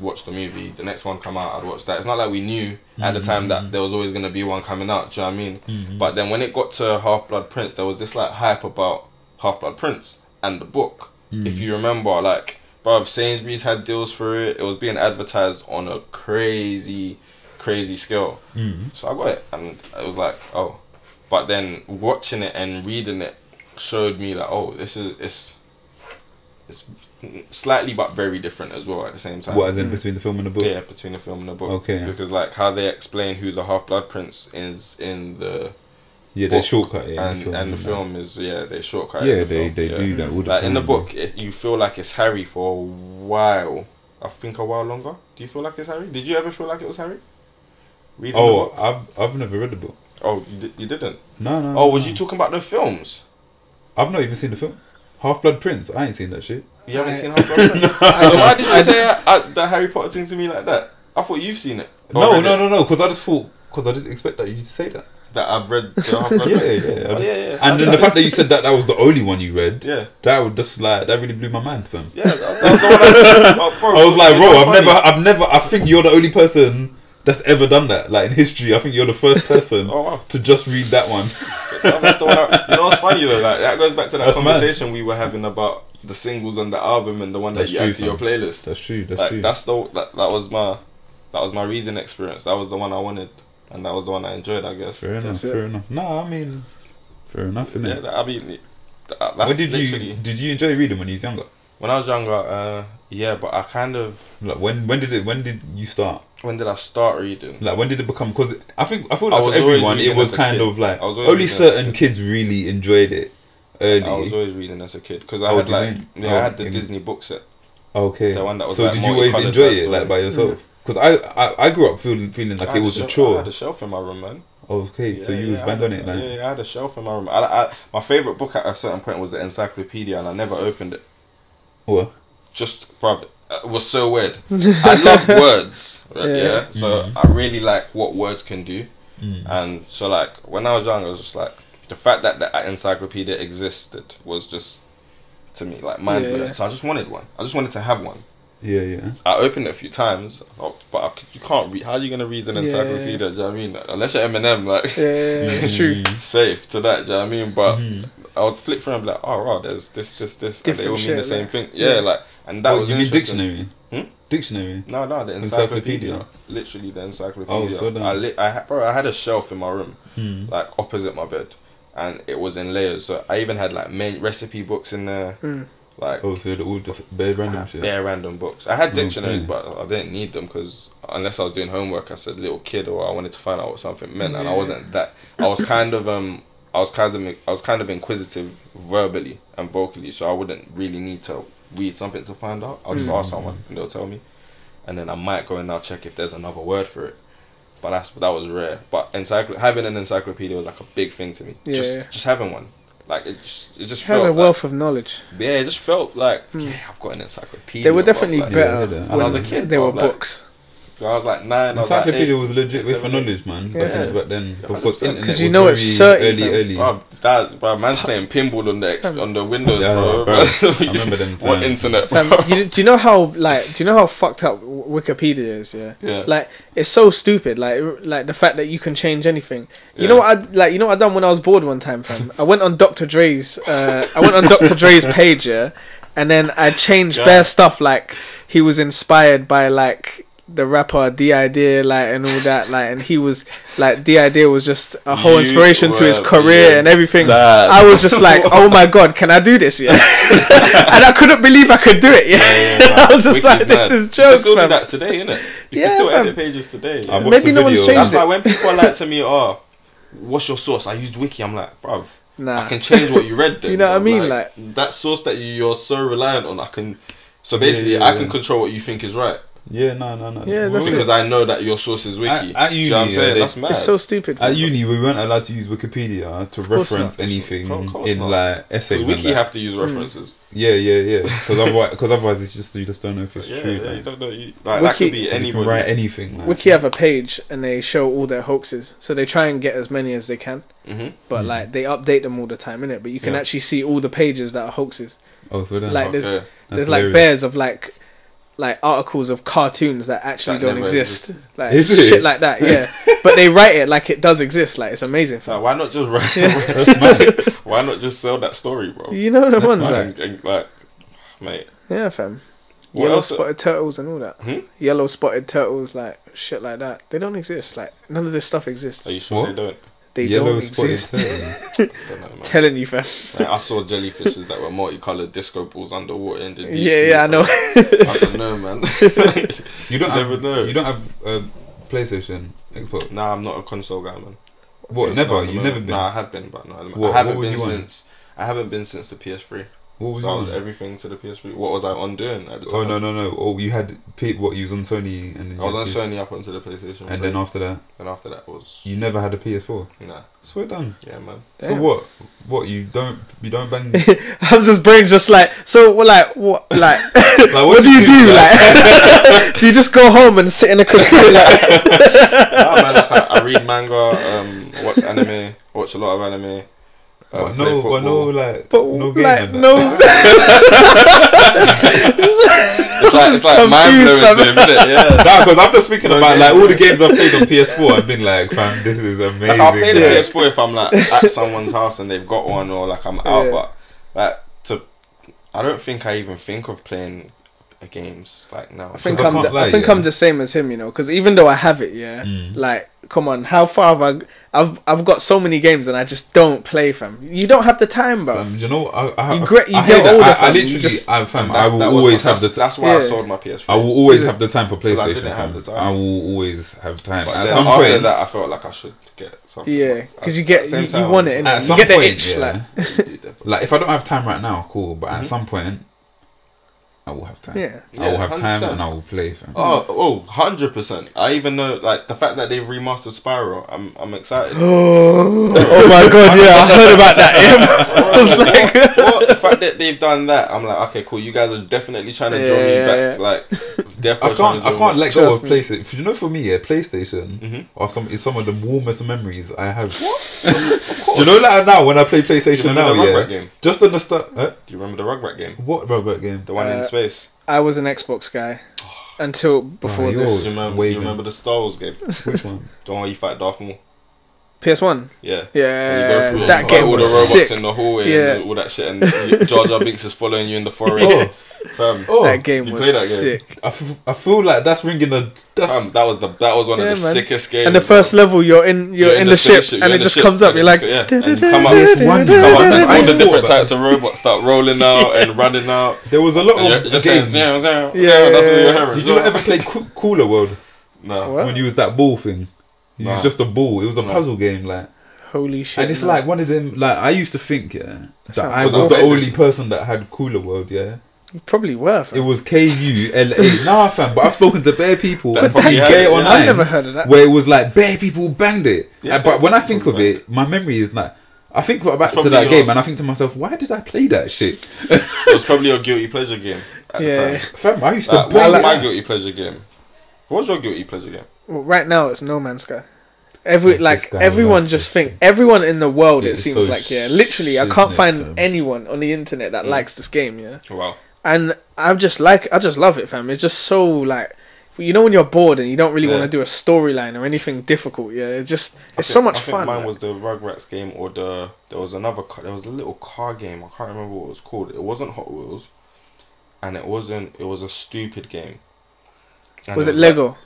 watch the movie. The next one come out, I'd watch that. It's not like we knew at the time that there was always going to be one coming out. Do you know what I mean? But then when it got to Half-Blood Prince, there was this like hype about Half-Blood Prince and the book. If you remember, like, bruv, Sainsbury's had deals for it. It was being advertised on a crazy scale. So I got it, and it was like, oh. But then watching it and reading it showed me that, oh, it's slightly but very different as well at the same time. What, as in between the film and the book? Yeah, between the film and the book. Okay. Because like how they explain who the Half-Blood Prince is in the Yeah, they shortcut it. and the film is they shortcut. Yeah, it in the they film. do that all the Like time. in the book, you feel like it's Harry for a while. I think a while longer. Do you feel like it's Harry? Did you ever feel like it was Harry? Reading the book? I've never read the book. Oh, you didn't? No. Oh, was you talking about the films? I've not even seen the film. Half-Blood Prince. I ain't seen that shit. You haven't seen Half-Blood Prince? Why did you say the Harry Potter thing to me like that? I thought you've seen it. No. Because I just thought, because I didn't expect that you'd say that. That I've read the Half-Blood Prince? Yeah. And then the fact that you said that was the only one you read. Yeah. That would just like that really blew my mind, fam. Yeah, that was the one bro, I was like, bro, funny. I've never. I think you're the only person that's ever done that. Like in history, I think you're the first person to just read that one. That's the one you know what's funny though? Like that goes back to that That's conversation we were having about the singles on the album and the one that you add to your playlist. That's true. That's like, true. That was my reading experience. That was the one I wanted, and that was the one I enjoyed. I guess. Fair enough. No, I mean, fair enough, innit? Yeah, I mean, that's when did you enjoy reading when you was younger? When I was younger, yeah, but I kind of like when did you start? When did I start reading? Like when did it become? Because I feel like for everyone everyone it was kind of like only certain kids really enjoyed it early. I was always reading as a kid because I had I had the Disney book set. Okay. The one that was so like did you always enjoy it like by yourself? Because I grew up feeling like it was a chore. I had a shelf in my room, man. Okay, so you was bang on it, man. Yeah, I had a shelf in my room. My favourite book at a certain point was the encyclopedia, and I never opened it. What? Just, bruv, it was so weird. I love words, yeah. So I really like what words can do, and so like when I was young, I was just like the fact that the encyclopedia existed was just to me like mind blowing. So I just wanted one. I just wanted to have one. Yeah. I opened it a few times, but you can't read. How are you gonna read an encyclopedia? Do you know what I mean? Unless you're Eminem, like it's true. Safe to that. Do you know what I mean? But I would flick through and be like, oh wow, there's this, and they all mean the same thing. Yeah, like, and that was you mean interesting. dictionary? Dictionary? No, the encyclopedia. Literally the encyclopedia. Oh, so I had a shelf in my room, like opposite my bed, and it was in layers. So I even had like main recipe books in there. Like, so they're all just bare random shit. Bare random books. I had dictionaries, but I didn't need them because unless I was doing homework as a little kid or I wanted to find out what something meant, and I wasn't that. I was kind of inquisitive verbally and vocally, so I wouldn't really need to read something to find out. I'll just ask someone and they'll tell me, and then I might go and now check if there's another word for it. But that was rare. But having an encyclopedia was like a big thing to me. Just having one. Like it just has a wealth of knowledge. Yeah, it just felt like I've got an encyclopedia. They were definitely better when I was a kid. They were books. So I was like 9. Encyclopedia was legit with for knowledge, man. But then because you know it's early. Bro, man's playing pinball on the Windows, bro. I remember them. What internet? Do you know how fucked up Wikipedia is? Yeah. Like it's so stupid. Like the fact that you can change anything. You know what I done when I was bored one time, fam? I went on Dr. Dre's page, and then I changed bare stuff. Like he was inspired by like the rapper D-Idea, like, and all that, like, and he was like, D-Idea was just a whole inspiration to his career and everything. Sad. I was just like, oh my god, can I do this? And I couldn't believe I could do it. I was just like, this is jokes, man. Do that today, innit? You can still edit pages today. Maybe no one's changed That's why when people are like to me, oh, what's your source? I used Wiki. I'm like, bruv, I can change what you read then. You know what I mean? Like that source that you're so reliant on, I can. So basically, I can control what you think is right. Yeah, no. Yeah, that's because I know that your source is Wiki. At uni, I'm saying? That's mad. It's so stupid. At uni, we weren't allowed to use Wikipedia to reference anything in like essays. Because Wiki have to use references. Yeah. Because otherwise, it's just you just don't know if it's true. Yeah, you don't know. That could be anybody. You can write anything. Like. Wiki have a page and they show all their hoaxes, so they try and get as many as they can. But like they update them all the time, innit? But you can actually see all the pages that are hoaxes. Oh, so then like there's like bears of like like articles of cartoons that actually That don't never exist, existed. like Is it? shit like that. Yeah, but they write it like it does exist. Like it's amazing. So why not just write? That's mad. Why not just sell that story, bro? You know the ones Like, like like, mate. yeah, fam. What Yellow else? spotted turtles and all that. Yellow spotted turtles, like shit like that. They don't exist. Like none of this stuff exists. Are you sure What? they don't? They Yellow don't spotted exist. turtle. Don't know, man. Telling you, fam. Like, I saw jellyfishes that were multicolored disco balls underwater in the deep Yeah, sea, yeah, I bro. know. I don't know, man. You don't never have, know. You don't have PlayStation, Xbox. Nah, I'm not a console guy, man. What? Never. Not at the You've never moment. been. Nah, I have been, but no, What- I haven't what was been you on? since. I haven't been since the PS3. What was So I was yours? everything to the PS3. What was I on doing at the time? Oh no! Oh, you had what? You was on Sony, and then I was on Sony up onto the PlayStation. and then after that, and after that was you never had a PS4. nah. Swear done. Yeah, man. So Damn. what? What you don't bang? Hamza's brain just like so. Well, like what? Like Like, what do you do? Like do you just go home and sit in a cocoon? Like Nah, man. Like, I read manga. Watch anime. Watch a lot of anime. But Play no, football. but no, like but no game. like and that. no. It's like mind blowing confused, to him, isn't it? Yeah. Nah, because I'm just thinking No about game, like all the man. games I've played on PS4. I've been like, fam, this is amazing. Like, I'll play the like- PS4 if I'm like at someone's house and they've got one, or like I'm out. Yeah. But like I don't think I even think of playing games like now. I think 'Cause I can't lie, I think yeah. I'm the same as him, you know, because even though I have it, yeah, like come on, how far have I've got so many games and I just don't play, fam. You don't have the time, bro. You know, I You hear get that. older, I fam, you literally, just- I, fam, And I will that was always my- have the. That's why I Yeah. sold my PS3. I will always Is it? have the time for Because I PlayStation. didn't have fam. the time. I will always have time. But At then some after point, that, I felt like I should get something. Yeah, Like, because you at the get same you time, want it, innit? at You some get the point, itch, yeah. like you do definitely. like if I don't have time right now, cool. But at some point, I will have time. yeah. I will have 100%. time and I will play. Fam. Oh, 100%. I even know, like, the fact that they've remastered Spyro, I'm excited. Oh my god, yeah, I heard about that. Yeah. I was like, What? The fact that they've done that, I'm like, okay, cool. You guys are definitely trying to draw me Yeah, back. yeah. Like, definitely I trying to can't draw me let go of Trust me. PlayStation. You know, for me, yeah, PlayStation is some of the warmest memories I have. Do you know that now when I play PlayStation You now? remember the Yeah, Rugrat game? just on the start. Do you remember the Rugrat game? What Robert game? The one in space. I was an Xbox guy until before you're- this. You remember, Waving. you remember the Star Wars game? Which one? The one where you fight Darth Maul? PS1. Yeah. And Yeah, you go through that and game fight all the was robots sick. in the hallway Yeah. and all that shit, and Jar Jar Binks is following you in the forest. Fam, Oh, That game you was play that game? sick. I feel like that's ringing a. That's that was one Yeah, of the man. sickest games. And the first level, you're in the ship, spaceship, and you're it in the just ship, comes up. and You're it's- like, yeah, and you come up, It's one come up, and I all the thought different about types of robots start rolling out and running out. there was a lot And of you're just saying, games. yeah, that's what you're hearing. Did you ever play Cooler World No. What? when you was that ball thing? You Nah. was just a ball. It was a Nah. puzzle game, like, holy shit! and it's no. like one of them. Like I used to think, that sounds I was cool. the only person that had Cooler World. Yeah, You probably were. Fam. it was KULA. Nah, fam. But I've spoken to bare people That and probably had get it, it yeah. online. I've never heard of that. Where it was like bare people banged it. Yeah, but when I think of probably it, my memory is like. I think back to probably that your- game and I think to myself, why did I play that shit? It was probably your guilty pleasure game at Yeah. the time. Fam, I used to What play was that. my guilty pleasure game? What was your guilty pleasure game? Well, right now, it's No Man's Sky. Oh, this guy Everyone loves just this think everyone in the world. Yeah, It it's seems so like literally, I shiznit, can't find fam. anyone on the internet that likes this game. Yeah. Wow. And I just love it, fam. It's just so like, you know, when you're bored and you don't really Yeah. want to do a storyline or anything difficult. Yeah, it's I so think- much I think fun. Mine like. was the Rugrats game, or there was another. There was a little car game. I can't remember what it was called. It wasn't Hot Wheels, and it was a stupid game. And Was it like- Lego?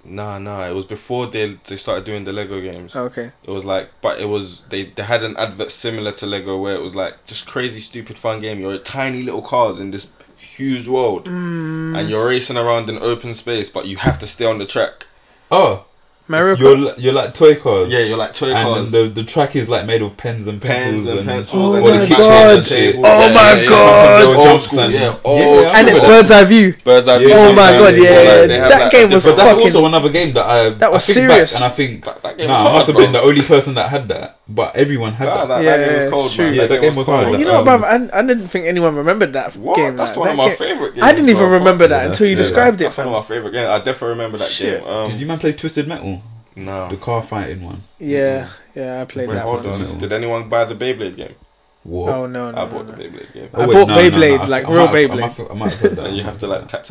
Nah. It was before they started doing the Lego games. Okay. It was like, but it was they had an advert similar to Lego where it was like just crazy, stupid, fun game. You're tiny little cars in this huge world, and you're racing around in open space, but you have to stay on the track. Oh, Mario Kart. you're like toy cars. Yeah, you're like toy and cars. the track is like made of pens and pencils Oh and my the kitchen God. and shit. Oh my God. Little Old jumps school, and yeah. And it's bird's eye view. Bird's eye Yeah. view. Oh my sometimes, God, or yeah. they have, That game was But that's fucking- also another game that That was I think serious. Back and I think That game nah, was I hard, must have bro. been the only person that had that, but everyone had Nah, that. Yeah, that game was it's cold, true. man. Yeah, that game was hard. cold. You know, bruv, I didn't think anyone remembered that What? game. That's like, one of that my game- favorite games. I didn't even bro. remember that Yeah, until you that's- described it, That's one fam. of my favorite games. I definitely remember that Shit. game. Did you man play Twisted Metal? No. The car fighting one. Yeah, I played Wait, that what's one. that? Did anyone buy the Beyblade game? What? Oh no, I bought the no. Beyblade game. I bought Beyblade, like real Beyblade. I might have heard that. And you have to like tap.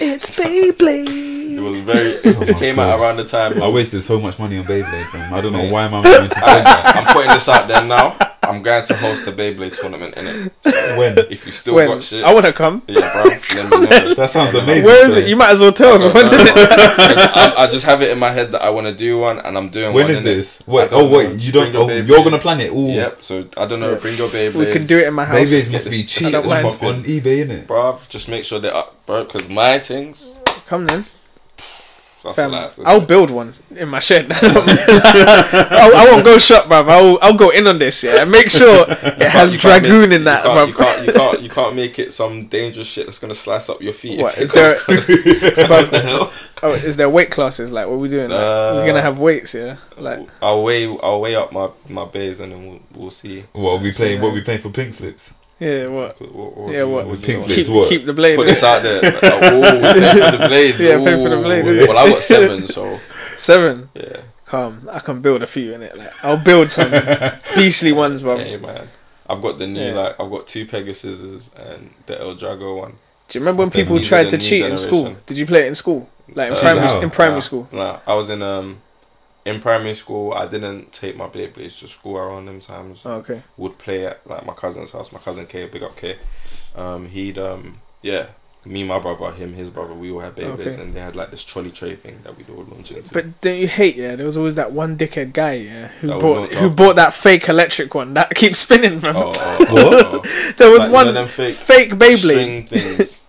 It's Beyblade. It was very. It came out around the time. I wasted so much money on Beyblade, man. I don't know why my mum went to take that. I'm putting this out there now. I'm going to host a Beyblade tournament in it. When? If you still got shit. I want to come. Yeah, bro. Let me know. That sounds amazing. Where is it? You might as well tell me. I just have it in my head that I want to do one, and I'm doing one. When is this? Wait, you don't. Oh, you're gonna plan it. Ooh. Yep. So I don't know. Bring your Beyblades. We can do it in my house. Beyblades must be cheap on eBay, innit? Bro, just make sure they're up, bro. Because my things. Come then. That's Fam, life, I'll build one in my shed. I won't go shop, bruv. I'll go in on this, yeah. Make sure it has Dragoon in that, bruv. You can't make it some dangerous shit that's gonna slice up your feet. What is there? Is there weight classes? Like, what are we doing? Like, we're gonna have weights, yeah. Like, I'll weigh up my bays and then we'll see. What are we playing? What are we playing for pink slips? Yeah, what? What? Pink slips, what? Keep the blade. Put this out there. Pay for the blades. Yeah, pay for the blade. Well, I got 7, so 7. Yeah. Come, I can build a few in it. Like, I'll build some beastly ones, bro. Hey man, I've got the new I've got 2 Pegasus and the El Drago one. Do you remember when people tried to cheat in school? Did you play it in school? Like in primary school? Nah, I was in primary school. I didn't take my Beyblades to school around them times. Oh, okay. Would play at like my cousin's house. My cousin K, big up K. He'd me, my brother, him, his brother, we all had Beyblades, and they had like this trolley tray thing that we'd all launch into. But don't you hate? Yeah, there was always that one dickhead guy, who bought that fake electric one that keeps spinning from. What? There was like, one them fake Beyblade string things.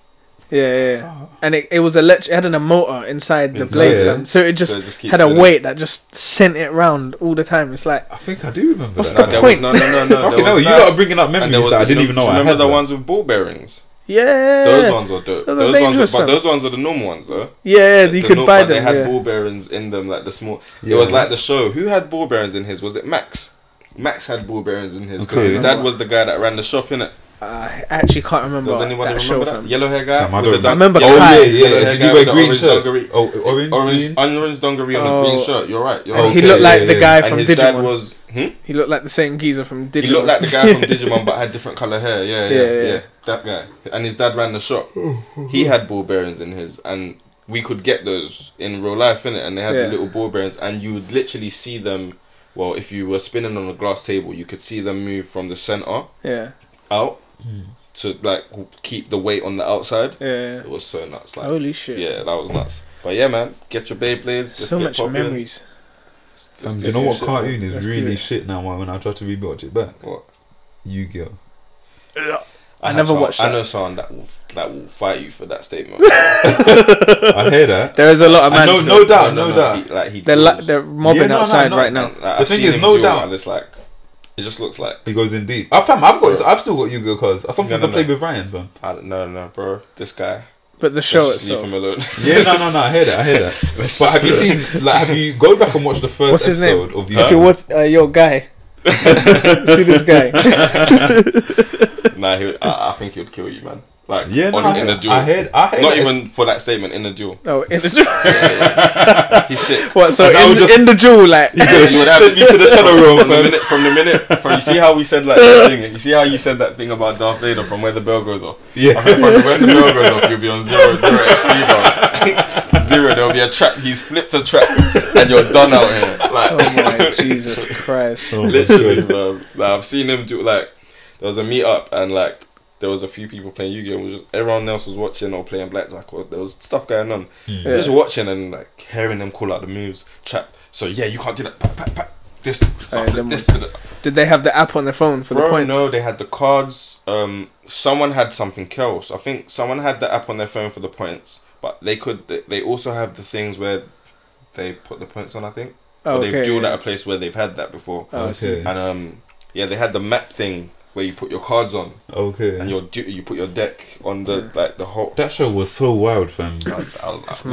Yeah. And it was it had a motor inside the blade, fam. So it just had a weight that just sent it round all the time. It's like, I think I do remember. What's the point? No. Fucking hell, you got bringing up memories that I didn't even know I had. Remember the ones with ball bearings? Yeah, those ones are dope. Those ones are the normal ones, though. Yeah, you could buy them. They had ball bearings in them, like the small. It was like the show. Who had ball bearings in his? Was it Max? Max had ball bearings in his because his dad was the guy that ran the shop, innit? I actually can't remember. Does anyone remember that? Yellow hair guy? I remember. Did he wear green shirt? Orange dungaree on a green shirt. You're right. He looked like the guy from Digimon. Dad was. He looked like the same geezer from Digimon. He looked like the guy from Digimon, but had different color hair. Yeah. That guy. And his dad ran the shop. He had ball bearings in his, and we could get those in real life, innit? And they had the little ball bearings, and you would literally see them. Well, if you were spinning on a glass table, you could see them move from the center out to like keep the weight on the outside. Yeah, it was so nuts. Like, holy shit. Yeah, that was nuts. But yeah, man, get your Beyblades. So much memories. Do you know what cartoon is really shit now? When I try to rewatch it back, what? Yu-Gi-Oh. I never watched that. I know someone that will fight you for that statement. I hear that. There is a lot of man. No doubt. They're mobbing outside right now. The thing is, no doubt. It's like, it just looks like he goes in deep. I've still got Yu-Gi-Oh cards. Sometimes I play with Ryan, fam. No, bro. This guy. But the show itself. Leave him alone. Yeah, no. I hear that. But have you seen? Like, have you go back and watch the first episode of Yu-Gi-Oh? If you watch your guy, see this guy. Nah, I think he would kill you, man. Like, in the duel. I heard not even for that statement, in the duel. Oh, in the duel. Yeah. He's sick. What? So in the duel, like he's gonna send me to the shadow room from the minute. You see how we said like that thing. You see how you said that thing about Darth Vader from where the bell goes off. Yeah. I think when the bell goes off, you'll be on 0 XP, bro. 0. There'll be a trap. He's flipped a trap, and you're done out here. Like, oh my Jesus Christ! Literally, bro. Like, I've seen him do like. There was a meetup and like. There was a few people playing Yu-Gi-Oh! Everyone else was watching or playing blackjack, or there was stuff going on. Just watching and like hearing them call out the moves, trap. So yeah, you can't do that. Pat. This. Did they have the app on their phone for the points? No, they had the cards. Someone had something else. I think someone had the app on their phone for the points, but they could. They also have the things where they put the points on. I think. Or they've dueled at a place where they've had that before. Oh, I see. And they had the map thing. Where you put your cards on, and you put your deck on the like the whole. That show was so wild, fam. They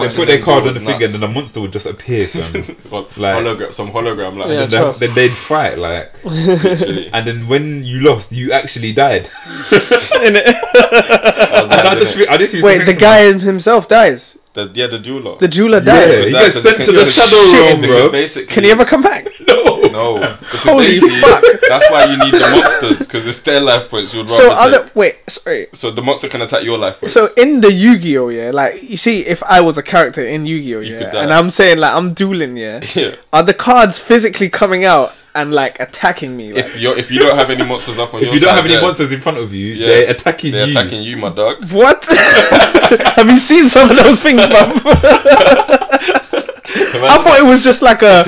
put their card on the thing, and then the monster would just appear, fam. Like some hologram, like. Yeah, then they'd fight, like. Literally. And then when you lost, you actually died. Wait, the guy himself dies. The jeweler. The jeweler Yeah, dies. he gets sent to the shadow realm, bro. Basically, Can he ever come back? No. Holy fuck! That's why you need the monsters, because it's their life points. You'd So rather sorry. So the monster can attack your life points. So in the Yu-Gi-Oh, yeah, like you see, if I was a character in Yu-Gi-Oh, yeah, and I'm saying like I'm dueling, yeah, are the cards physically coming out and like attacking me? Like, if you don't have any monsters up on your If you don't side, have any monsters in front of you, they're attacking you. They're attacking you, my dog. what? Have you seen some of those things, bro? I thought it was just like a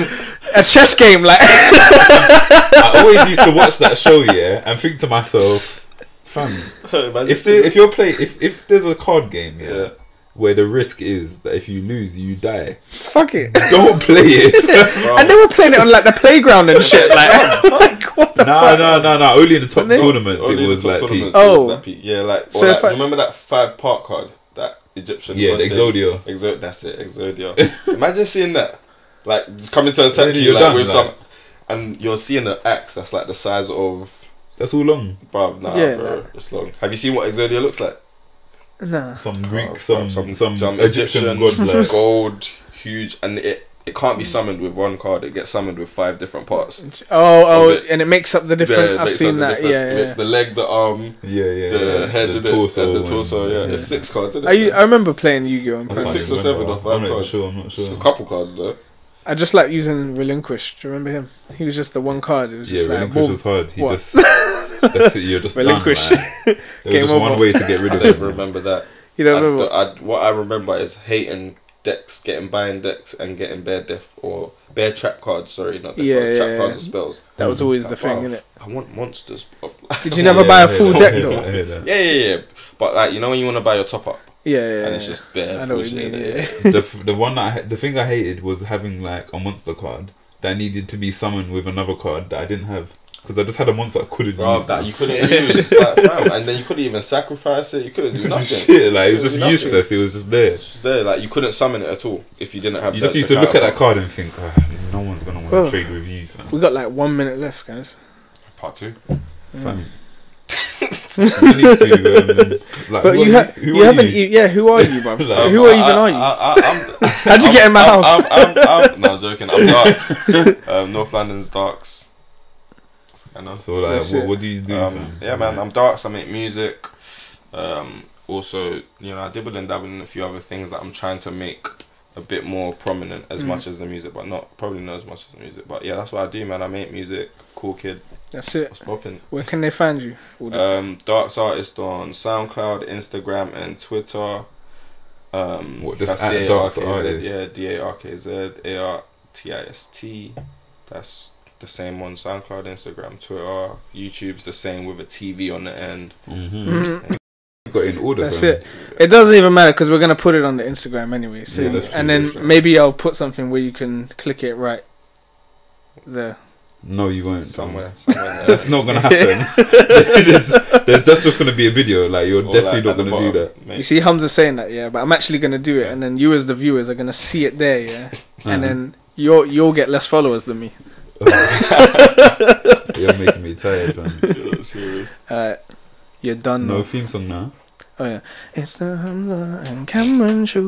chess game, like. I always used to watch that show, yeah, and think to myself, fam, if there's a card game, yeah, where the risk is that if you lose, you die. Fuck it. Don't play it. And they were playing it on like the playground and shit, like what the fuck? No. Only in the top tournaments it was like peak. Oh, yeah, like, so like remember that 5-part card, that Egyptian? Yeah, the Exodia. That's it, Exodia. Imagine seeing that, like just coming to attack you, like done, with like, some, and you're seeing an axe that's like the size of. That's all long. Bruv, bro, it's long. Have you seen what Exodia looks like? Nah. Some Greek, some Egyptian god, like. gold, huge, and it can't be summoned with one card. It gets summoned with 5 different parts. And it makes up the different. Yeah, I've seen that. Yeah. The leg, the arm, the head, the torso, and the torso. Yeah, it's 6 cards. Isn't it? I remember playing Yu-Gi-Oh! In I think 6 or 7 or 5 cards. I'm not sure. It's a couple cards though. I just like using Relinquish. Do you remember him? He was just the one card. It was just like, Relinquish was hard. He just that's it. You're just Relinquish. done. Like. There was just one way to get rid of I it. don't remember that. You don't remember? What I remember is hating decks, buying decks, and getting bear death or bear trap cards. Sorry, not death cards. Trap cards or spells. That was always the thing, innit? I want monsters. Did you never buy a full deck though? Yeah. But like, you know when you want to buy your top up. Yeah. And it's just bare. I know what you mean. Yeah. The thing I hated was having like a monster card that needed to be summoned with another card that I didn't have. Because I just had a monster I couldn't use. That you couldn't use. Like, fam, and then you couldn't even sacrifice it. You couldn't do nothing. Shit, like, it was just useless. It was just there. It's just there. Like, you couldn't summon it at all if you didn't have. You just used to look at that card and think, no one's gonna want to trade with you. Fam. We got like 1 minute left, guys. Part 2. Fam. You need to, like, but you haven't. Who are you, bro? Who even are you? How'd you get in my house? No, I'm joking. I'm Darks. North London's Darks. So like, what do you do? Yeah, man, I'm Darks. I make music. Also, I dibble and dabble in a few other things that I'm trying to make a bit more prominent as much as the music, but probably not as much as the music. But yeah, that's what I do, man. I make music. Cool kid. That's it. What's poppin'? Where can they find you? Darks Artist on SoundCloud, Instagram, and Twitter. Just at Darks Artist? Yeah, DARKZARTIST. That's the same on SoundCloud, Instagram, Twitter. YouTube's the same with a TV on the end. Got in order. That's it. It doesn't even matter because we're gonna put it on the Instagram anyway. So and then maybe I'll put something where you can click it right there. No, you won't. Somewhere. That's not gonna happen. there's just gonna be a video. Like you're definitely not gonna do that. Mate. You see, Hamza saying that, yeah, but I'm actually gonna do it, and then you as the viewers are gonna see it there, yeah, and then you'll get less followers than me. You're making me tired, man. You're serious. You're done. No theme song now. Oh yeah, it's the Hamza and Cameron show.